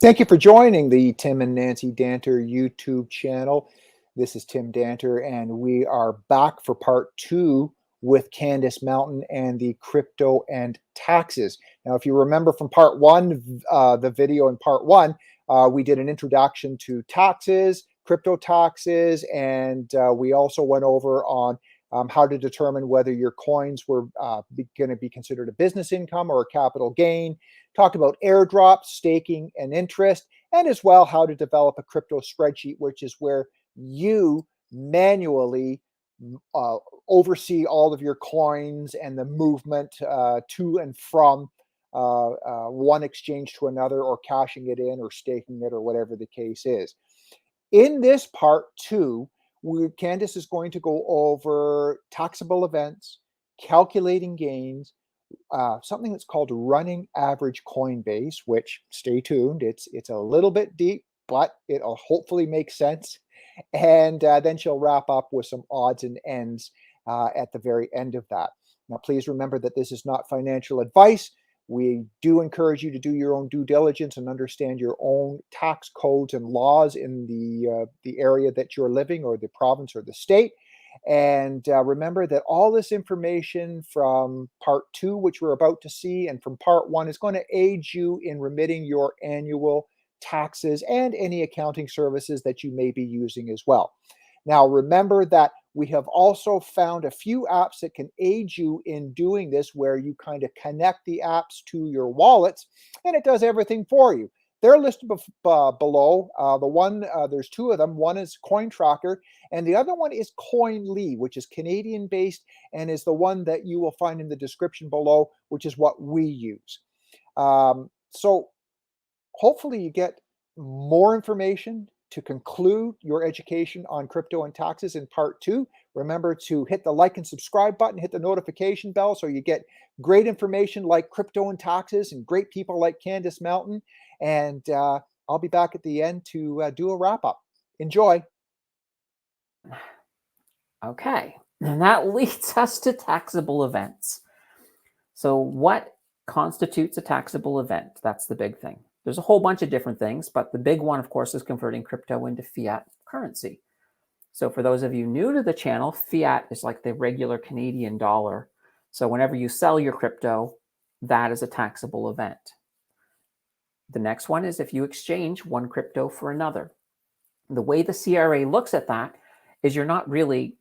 Thank you for joining the Tim and Nancy Danter YouTube channel. This is Tim Danter, and we are back for part 2 with Candace Mountain and the crypto and taxes. Now, if you remember from part 1, the video in part 1, we did an introduction to taxes, crypto taxes, and we also went over on how to determine whether your coins were going to be considered a business income or a capital gain. Talked about airdrops, staking, and interest, and as well how to develop a crypto spreadsheet, which is where you manually oversee all of your coins and the movement to and from one exchange to another, or cashing it in or staking it, or whatever the case is. In this part 2, Candace is going to go over taxable events, calculating gains, something that's called running average Coinbase, which, stay tuned, it's a little bit deep, but it'll hopefully make sense. And then she'll wrap up with some odds and ends at the very end of that. Now, please remember that this is not financial advice. We do encourage you to do your own due diligence and understand your own tax codes and laws in the area that you're living, or the province or the state. And remember that all this information from part 2, which we're about to see, and from part 1, is going to aid you in remitting your annual taxes and any accounting services that you may be using as well. Now, remember that we have also found a few apps that can aid you in doing this, where you kind of connect the apps to your wallets and it does everything for you. They're listed below. There's 2 of them. One is Coin Tracker, and the other one is KOINLY, which is Canadian based and is the one that you will find in the description below, which is what we use. So hopefully you get more information to conclude your education on crypto and taxes in part 2. Remember to hit the like and subscribe button, hit the notification bell, so you get great information like crypto and taxes and great people like Candace Mountain. And I'll be back at the end to do a wrap up. Enjoy. Okay, and that leads us to taxable events. So what constitutes a taxable event? That's the big thing. There's a whole bunch of different things, but the big one, of course, is converting crypto into fiat currency. So for those of you new to the channel, fiat is like the regular Canadian dollar. So whenever you sell your crypto, that is a taxable event. The next one is if you exchange one crypto for another. The way the CRA looks at that is you're not really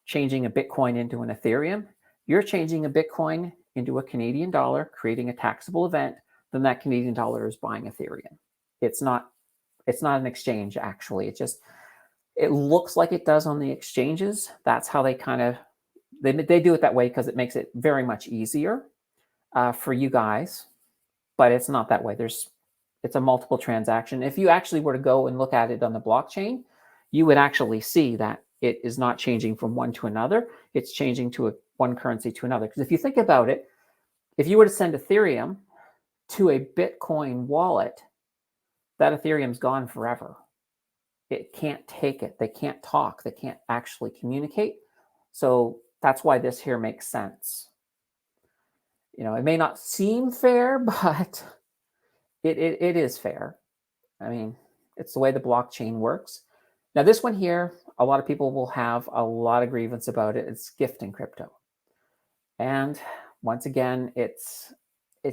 changing a Bitcoin into an Ethereum. You're changing a Bitcoin into a Canadian dollar, creating a taxable event. Then that Canadian dollar is buying Ethereum. It's not an exchange, actually. It looks like it does on the exchanges. That's how they kind of, they do it that way because it makes it very much easier for you guys, but it's not that way. It's a multiple transaction. If you actually were to go and look at it on the blockchain, you would actually see that it is not changing from one to another. It's changing to one currency to another. Because if you think about it, if you were to send Ethereum to a Bitcoin wallet, that Ethereum's gone forever. It can't take it. They can't talk. They can't actually communicate. So that's why this here makes sense. You know, it may not seem fair, but it is fair. I mean, it's the way the blockchain works. Now, this one here, a lot of people will have a lot of grievance about it. It's gifting crypto. And once again, it's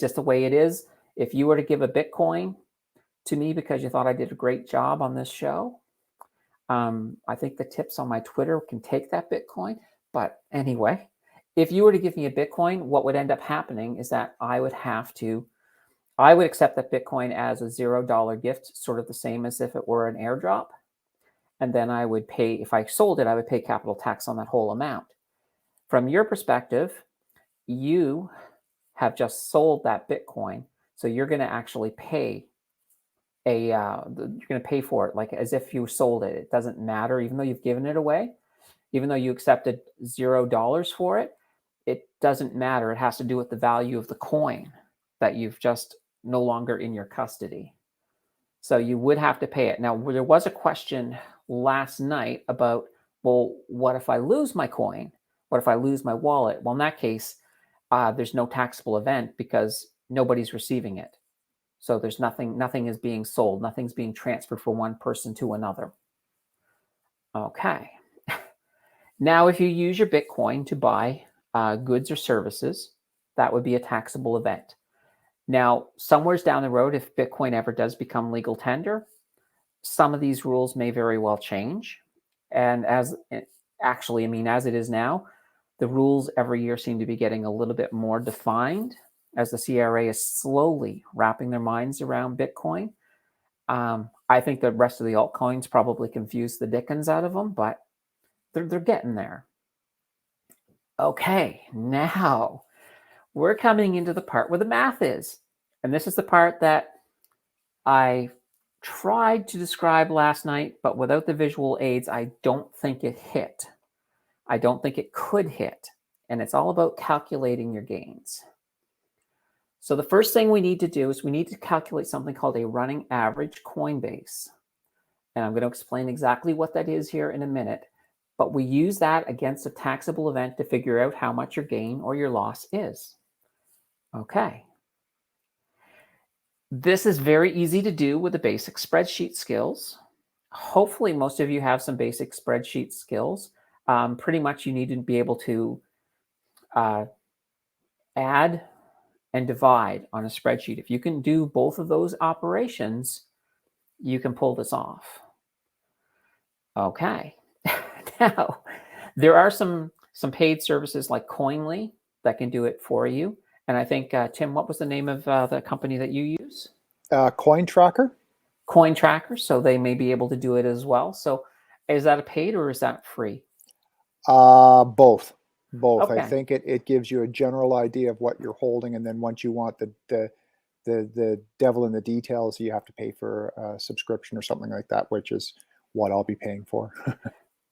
just the way it is. If you were to give a Bitcoin to me because you thought I did a great job on this show, I think the tips on my Twitter can take that Bitcoin. But anyway, if you were to give me a Bitcoin, what would end up happening is that I would accept that Bitcoin as a $0 gift, sort of the same as if it were an airdrop. And then I would pay, if I sold it, I would pay capital tax on that whole amount. From your perspective, you have just sold that Bitcoin. So you're going to actually pay you're going to pay for it like as if you sold it. It doesn't matter, even though you've given it away, even though you accepted $0 for it, it doesn't matter. It has to do with the value of the coin that you've just no longer in your custody. So you would have to pay it. Now, there was a question last night about, well, what if I lose my coin? What if I lose my wallet? Well, in that case, there's no taxable event because nobody's receiving it. So there's nothing is being sold, nothing's being transferred from one person to another. Okay. Now, if you use your Bitcoin to buy goods or services, that would be a taxable event. Now, somewhere down the road, if Bitcoin ever does become legal tender, some of these rules may very well change. And as it is now, the rules every year seem to be getting a little bit more defined as the CRA is slowly wrapping their minds around Bitcoin. I think the rest of the altcoins probably confuse the dickens out of them, but they're getting there. Okay, now we're coming into the part where the math is. And this is the part that I tried to describe last night, but without the visual aids, I don't think it hit. I don't think it could hit. And it's all about calculating your gains. So the first thing we need to do is we need to calculate something called a running average Coinbase. And I'm going to explain exactly what that is here in a minute. But we use that against a taxable event to figure out how much your gain or your loss is. Okay. This is very easy to do with the basic spreadsheet skills. Hopefully, most of you have some basic spreadsheet skills. Pretty much you need to be able to add and divide on a spreadsheet. If you can do both of those operations, you can pull this off. Okay. Now, there are some paid services like KOINLY that can do it for you. And I think, Tim, what was the name of the company that you use? Coin Tracker. Coin Tracker. So they may be able to do it as well. So is that a paid or is that free? Both. Okay. I think it gives you a general idea of what you're holding, and then once you want the devil in the details, you have to pay for a subscription or something like that, which is what I'll be paying for.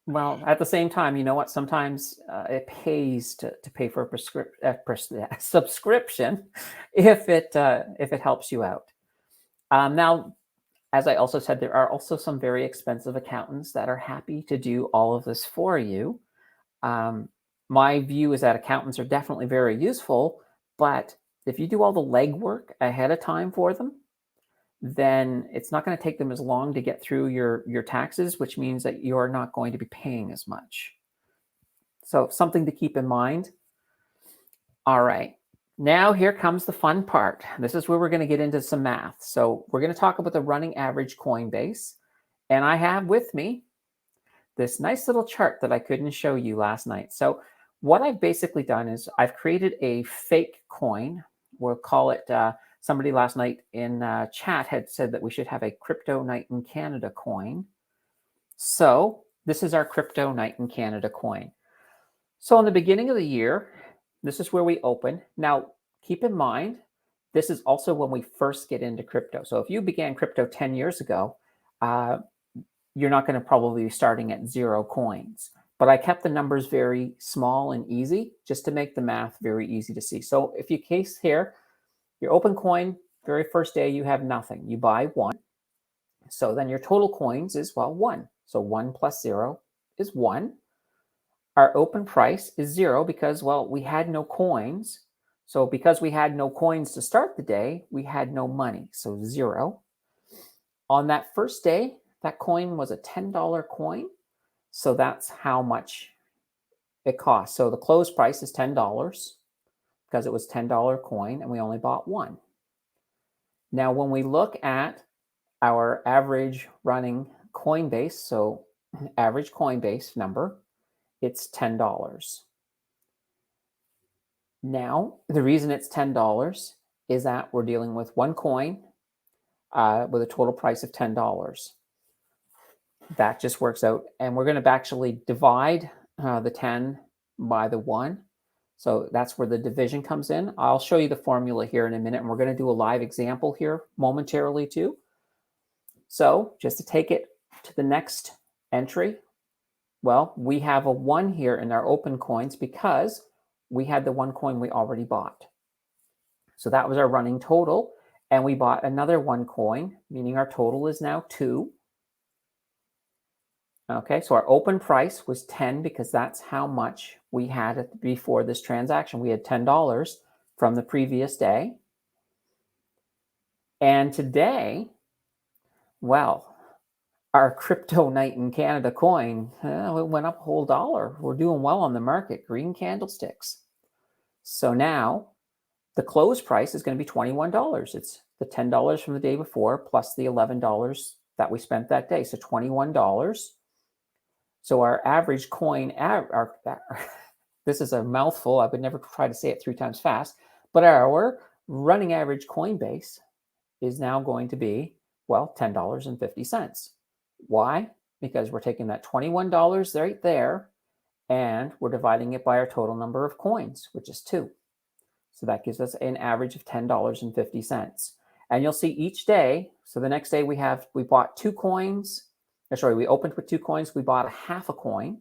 Well, at the same time, you know what? Sometimes it pays to pay for a subscription if it helps you out. Now, as I also said, there are also some very expensive accountants that are happy to do all of this for you. My view is that accountants are definitely very useful, but if you do all the legwork ahead of time for them, then it's not going to take them as long to get through your taxes, which means that you're not going to be paying as much. So something to keep in mind. All right. Now here comes the fun part. This is where we're going to get into some math. So we're going to talk about the running average Coinbase. And I have with me this nice little chart that I couldn't show you last night. So what I've basically done is I've created a fake coin. We'll call it, somebody last night in chat had said that we should have a Crypto Night in Canada coin. So this is our Crypto Night in Canada coin. So in the beginning of the year, this is where we open. Now, keep in mind, this is also when we first get into crypto. So if you began crypto 10 years ago, you're not going to probably be starting at 0 coins. But I kept the numbers very small and easy just to make the math very easy to see. So if you case here, your open coin, very first day, you have nothing. You buy 1. So then your total coins is, well, 1. So 1 plus 0 is 1. Our open price is 0 because, well, we had no coins. So because we had no coins to start the day, we had no money. So 0. On that first day, that coin was a $10 coin. So that's how much it cost. So the close price is $10 because it was a $10 coin and we only bought 1. Now, when we look at our average running Coinbase, so average Coinbase number, it's $10. Now, the reason it's $10 is that we're dealing with 1 coin with a total price of $10. That just works out. And we're going to actually divide the 10 by the 1. So that's where the division comes in. I'll show you the formula here in a minute, and we're going to do a live example here momentarily too. So just to take it to the next entry, well, we have a 1 here in our open coins because we had the 1 coin we already bought. So that was our running total. And we bought another 1 coin, meaning our total is now 2. Okay, so our open price was 10 because that's how much we had before this transaction. We had $10 from the previous day. And today, well, our crypto night in Canada coin, it went up a whole $1. We're doing well on the market, green candlesticks. So now the close price is going to be $21. It's the $10 from the day before plus the $11 that we spent that day. So $21. So our average coin, this is a mouthful. I would never try to say it 3 times fast, but our running average coin base is now going to be, well, $10.50. Why? Because we're taking that $21 right there and we're dividing it by our total number of coins, which is 2. So that gives us an average of $10.50. And you'll see each day, so the next day we bought 2 coins. We opened with 2 coins, we bought a half a coin.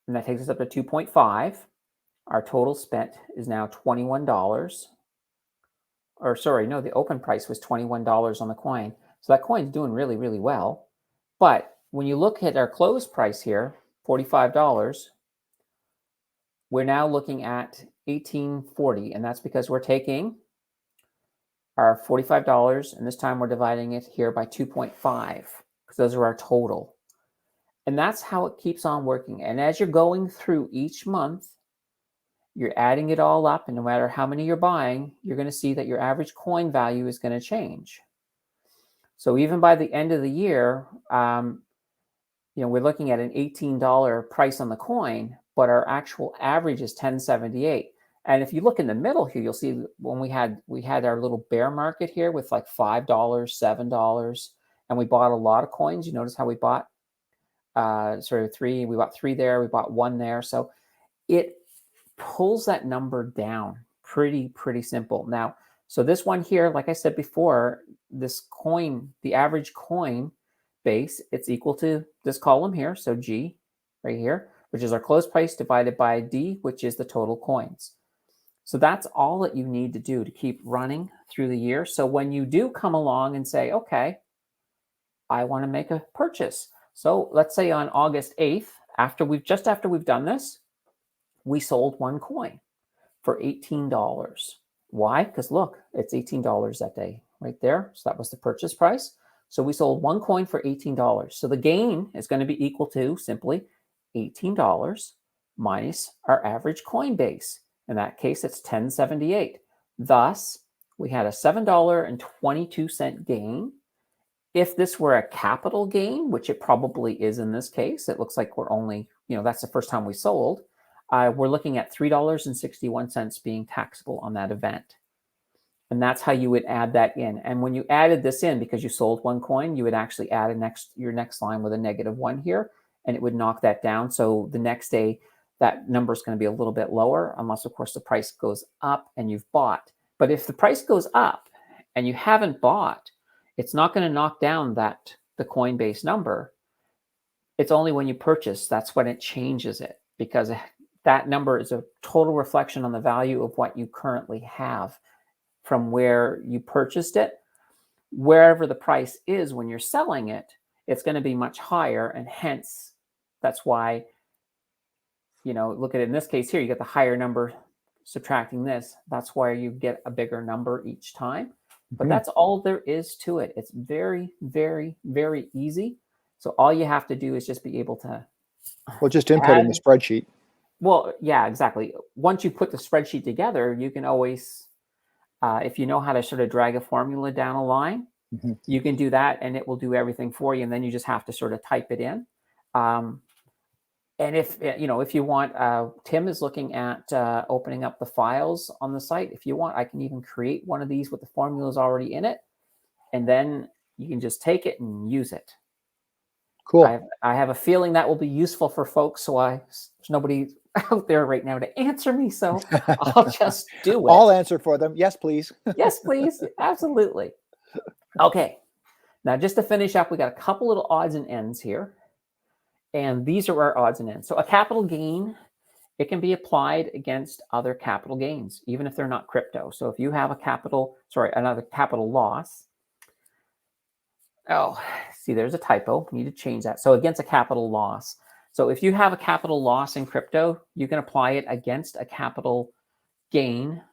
And that takes us up to 2.5. Our total spent is now $21. Or sorry, no, the open price was $21 on the coin. So that coin's doing really, really well. But when you look at our close price here, $45, we're now looking at $18.40, and that's because we're taking our $45, and this time we're dividing it here by 2.5, because those are our total. And that's how it keeps on working. And as you're going through each month, you're adding it all up, and no matter how many you're buying, you're going to see that your average coin value is going to change. So even by the end of the year, we're looking at an $18 price on the coin, but our actual average is $10.78. And if you look in the middle here, you'll see when we had our little bear market here with like $5, $7, and we bought a lot of coins. You notice how we bought 3. We bought 3 there. We bought 1 there. So it pulls that number down pretty simple. Now, so this one here, like I said before, this coin, the average coin base, it's equal to this column here. So G right here, which is our close price divided by D, which is the total coins. So that's all that you need to do to keep running through the year. So when you do come along and say, okay, I want to make a purchase. So let's say on August 8th, after we've done this, we sold 1 coin for $18. Why? Because look, it's $18 that day right there. So that was the purchase price. So we sold 1 coin for $18. So the gain is going to be equal to simply $18 minus our average coin base. In that case, it's $10.78. Thus, we had a $7.22 gain. If this were a capital gain, which it probably is in this case, it looks like we're only, that's the first time we sold. We're looking at $3.61 being taxable on that event. And that's how you would add that in. And when you added this in, because you sold 1 coin, you would actually add your next line with a -1 here, and it would knock that down. So the next day, that number is going to be a little bit lower, unless, of course, the price goes up and you've bought. But if the price goes up and you haven't bought, it's not going to knock down the Coinbase number. It's only when you purchase, that's when it changes it, because that number is a total reflection on the value of what you currently have from where you purchased it. Wherever the price is when you're selling it, it's going to be much higher, and hence that's why, look at it in this case here, you get the higher number subtracting this. That's why you get a bigger number each time. But that's all there is to it. It's very, very, very easy. So all you have to do is just be able to just input in the spreadsheet. Well, yeah, exactly. Once you put the spreadsheet together, you can always, if you know how to sort of drag a formula down a line, you can do that, and it will do everything for you. And then you just have to sort of type it in. And if you want, Tim is looking at opening up the files on the site. If you want, I can even create one of these with the formulas already in it, and then you can just take it and use it. Cool. I have a feeling that will be useful for folks. So there's nobody out there right now to answer me, so I'll just do it. I'll answer for them. Yes, please. Yes, please. Absolutely. Okay. Now, just to finish up, we got a couple little odds and ends here. And these are our odds and ends. So a capital gain, it can be applied against other capital gains, even if they're not crypto. So if you have another capital loss. Oh, see, there's a typo. We need to change that. So against a capital loss. So if you have a capital loss in crypto, you can apply it against a capital gain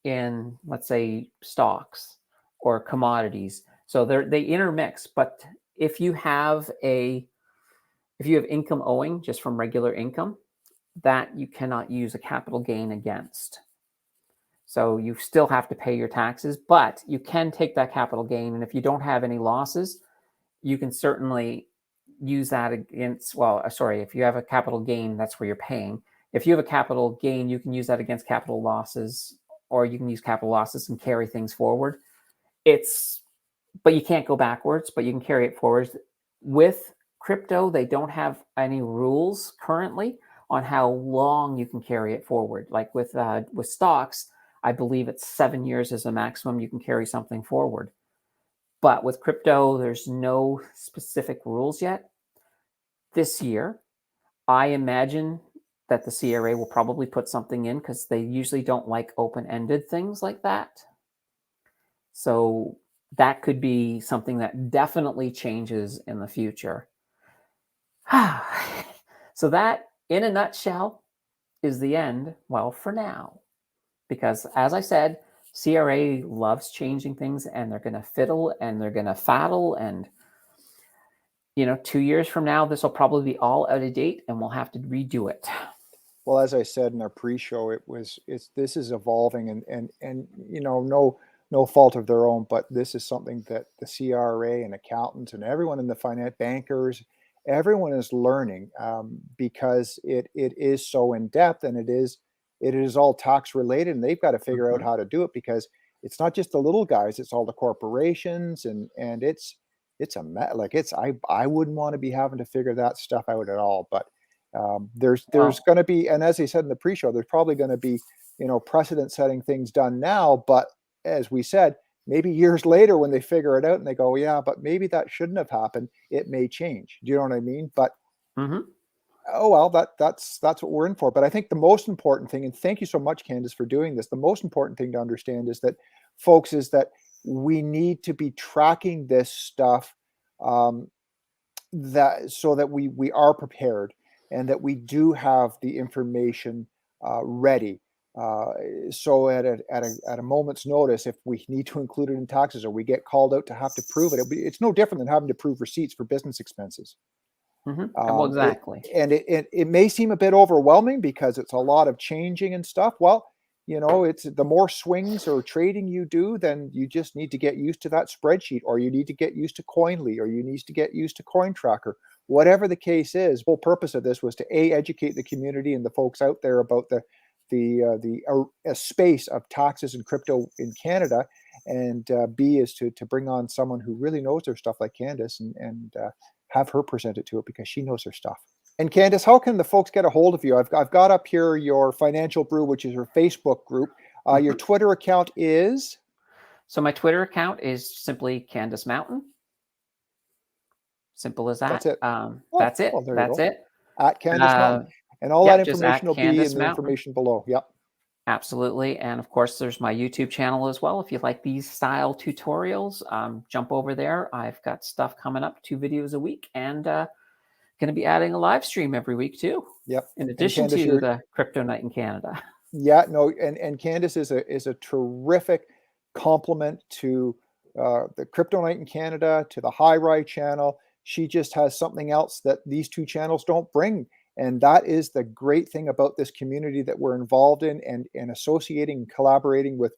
in, let's say, stocks. or commodities. So they intermix. But if you have income owing just from regular income, that you cannot use a capital gain against. So you still have to pay your taxes, but you can take that capital gain. And if you don't have any losses, you can certainly use that against, if you have a capital gain, that's where you're paying. If you have a capital gain, you can use that against capital losses, or you can use capital losses and carry things forward. But you can't go backwards, but you can carry it forward. With crypto, they don't have any rules currently on how long you can carry it forward. Like with stocks, I believe it's 7 years is the maximum you can carry something forward. But with crypto, there's no specific rules yet. This year, I imagine that the CRA will probably put something in because they usually don't like open-ended things like that. So that could be something that definitely changes in the future. So that, in a nutshell, is the end, well, for now. Because as I said, CRA loves changing things, and they're going to fiddle and they're going to faddle, and 2 years from now, this will probably be all out of date and we'll have to redo it. Well, as I said in our pre-show, this is evolving, and no fault of their own, but this is something that the CRA and accountants and everyone in the finance, bankers, everyone is learning, because it is so in depth, and it is all tax related, and they've got to figure out how to do it, because it's not just the little guys, it's all the corporations, and it's I wouldn't want to be having to figure that stuff out at all. But there's going to be, and as I said in the pre-show, there's probably going to be precedent setting things done now, but as we said, maybe years later when they figure it out and they go, yeah, but maybe that shouldn't have happened, it may change. Do you know what I mean? But oh well, that's what we're in for. But I think the most important thing, and thank you so much, Candace, for doing this, the most important thing to understand is that, folks, is that we need to be tracking this stuff, that so that we are prepared, and that we do have the information ready. So at a moment's notice, if we need to include it in taxes, or we get called out to have to prove it, it's no different than having to prove receipts for business expenses. Well, exactly. It may seem a bit overwhelming because it's a lot of changing and stuff. Well, it's the more swings or trading you do, then you just need to get used to that spreadsheet, or you need to get used to COINLY, or you need to get used to CoinTracker. Whatever the case is, the whole purpose of this was to educate the community and the folks out there about the space of taxes and crypto in Canada, and B is to bring on someone who really knows their stuff, like Candace, and have her present it to it, because she knows her stuff. And Candace, how can the folks get a hold of you? I've got up here your Financial Brew, which is your Facebook group. Your Twitter account is? So my Twitter account is simply Candace Mountain. Simple as that. That's it. That's it. Well, that's it. At Candace Mountain. And all that information will be in the information below. Yep. Absolutely. And of course, there's my YouTube channel as well. If you like these style tutorials, jump over there. I've got stuff coming up, 2 videos a week, and going to be adding a live stream every week too. Yep. In addition to the Crypto Night in Canada. Yeah, no, and Candace is a terrific complement to the Crypto Night in Canada, to the High Rye channel. She just has something else that these 2 channels don't bring. And that is the great thing about this community that we're involved in, and associating and collaborating with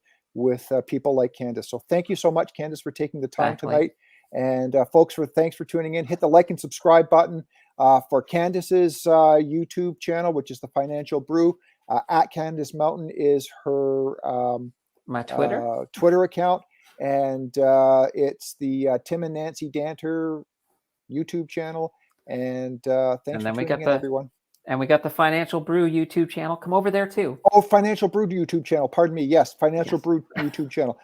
people like Candace. So thank you so much, Candace, for taking the time tonight. And folks, thanks for tuning in. Hit the like and subscribe button for Candace's YouTube channel, which is the Financial Brew. At Candace Mountain is her my Twitter account, and it's the Tim and Nancy Danter YouTube channel. And thanks for tuning in, everyone. And we got the Financial Brew YouTube channel. Come over there too. Oh, Financial Brew YouTube channel. Pardon me. Yes, Financial Brew YouTube channel.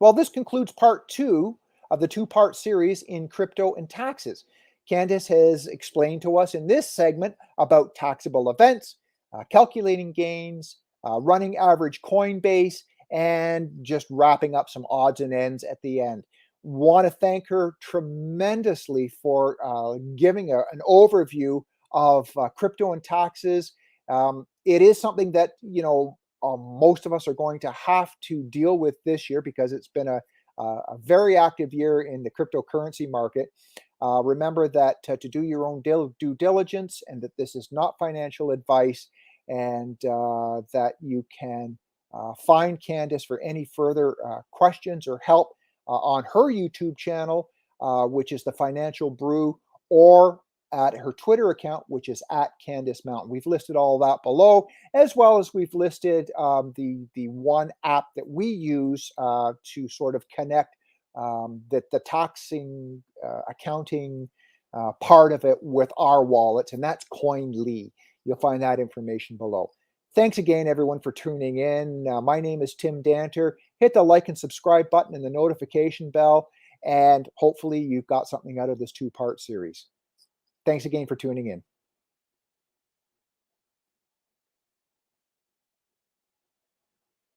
Well, this concludes part 2 of the 2-part series in crypto and taxes. Candace has explained to us in this segment about taxable events, calculating gains, running average Coinbase, and just wrapping up some odds and ends at the end. Want to thank her tremendously for giving an overview of crypto and taxes. It is something that most of us are going to have to deal with this year, because it's been a very active year in the cryptocurrency market. Remember that to do your own due diligence, and that this is not financial advice, and that you can find Candace for any further questions or help on her YouTube channel, which is The Financial Brew, or at her Twitter account, which is at Candace Mountain. We've listed all that below, as well as we've listed the one app that we use to sort of connect the taxing, accounting part of it with our wallets, and that's COINLY. You'll find that information below. Thanks again, everyone, for tuning in. My name is Tim Danter. Hit the like and subscribe button and the notification bell, and hopefully you've got something out of this two-part series. Thanks again for tuning in.